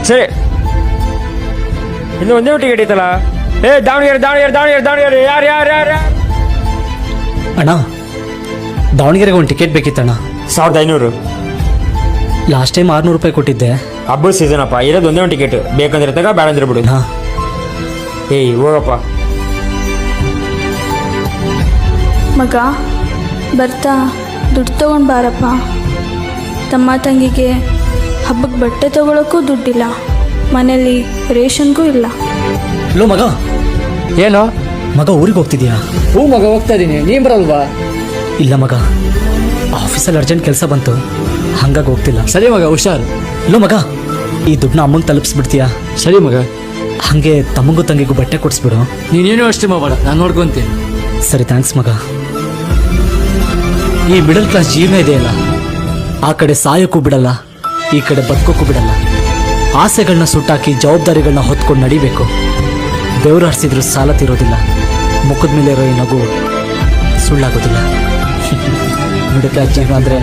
ಸರಿ, ಇನ್ನು ಒಂದೇ ಟಿಕೆಟ್ ಐತಲ್ಲ. ದಾವಣಗೆರೆ ದಾವಣಗೆರೆ ದಾವಣಗೆರೆ ದಾವಣಗೆರೆ ಯಾರು ಯಾರು ಯಾರು ಯಾರು ಅಣ್ಣ, ದಾವಣಗೆರೆಗೆ ಒಂದು ಟಿಕೆಟ್ ಬೇಕಿತ್ತಣ್ಣ. 1500. ಲಾಸ್ಟ್ ಟೈಮ್ 600 ರೂಪಾಯಿ ಕೊಟ್ಟಿದ್ದೆ. ಹಬ್ಬದ ಸೀಸನ್ ಅಪ್ಪ, ಇರೋದು ಒಂದೇ ಒಂದು ಟಿಕೆಟ್. ಬೇಕಂದ್ರೆ ತಗ, ಬೇಡ ಅಂದ್ರೆ ಬಿಡು. ಹಾಂ, ಹೋಗಪ್ಪ. ಮಗ ಬರ್ತಾ ದುಡ್ಡು ತೊಗೊಂಡು ಬಾರಪ್ಪ. ತಮ್ಮ ತಂಗಿಗೆ ಹಬ್ಬಕ್ಕೆ ಬಟ್ಟೆ ತೊಗೊಳಕ್ಕೂ ದುಡ್ಡಿಲ್ಲ, ಮನೇಲಿ ರೇಷನ್ಗೂ ಇಲ್ಲ. ಲೋ ಮಗ, ಏನೋ ಮಗ ಊರಿಗೆ ಹೋಗ್ತಿದ್ಯಾ? ಹೂ ಮಗ, ಹೋಗ್ತಾ ಇದೀನಿ. ನೀನ್ ಬರಲ್ವಾ? ಇಲ್ಲ ಮಗ, ಆಫೀಸಲ್ಲಿ ಅರ್ಜೆಂಟ್ ಕೆಲಸ ಬಂತು, ಹಂಗಾಗಿ ಹೋಗ್ತಿಲ್ಲ. ಸರಿ ಮಗ, ಹುಷಾರು. ಲೋ ಮಗ, ಈ ದುಡ್ಡನ್ನ ಅಮ್ಮಂಗೆ ತಲುಪಿಸ್ಬಿಡ್ತೀಯಾ? ಸರಿ ಮಗ. ಹಾಗೆ ತಮ್ಮಂಗೂ ತಂಗಿಗೂ ಬಟ್ಟೆ ಕೊಡಿಸ್ಬಿಡು. ನೀನೇನು ಅಷ್ಟೇ ಮಾಡಬೇಡ, ನಾನು ನೋಡ್ಕೊಂತೀನಿ. ಸರಿ, ಥ್ಯಾಂಕ್ಸ್ ಮಗ. ಈ ಮಿಡಲ್ ಕ್ಲಾಸ್ ಜೀವನ ಇದೆಯಲ್ಲ, ಆ ಕಡೆ ಸಾಯೋಕ್ಕೂ ಬಿಡಲ್ಲ, ಈ ಕಡೆ ಬದುಕೋಕ್ಕೂ ಬಿಡಲ್ಲ. ಆಸೆಗಳನ್ನ ಸುಟ್ಟಾಕಿ ಜವಾಬ್ದಾರಿಗಳನ್ನ ಹೊತ್ಕೊಂಡು ನಡಿಬೇಕು. ಬೆವರು ಹರಿಸಿದ್ರು ಸಾಲ ತೀರೋದಿಲ್ಲ, ಮುಖದ ಮೇಲೆ ಇರೋ ಈ ನಗು ಸುಳ್ಳಾಗೋದಿಲ್ಲ. ಮಿಡಲ್ ಕ್ಲಾಸ್ ಜೀವನ ಅಂದರೆ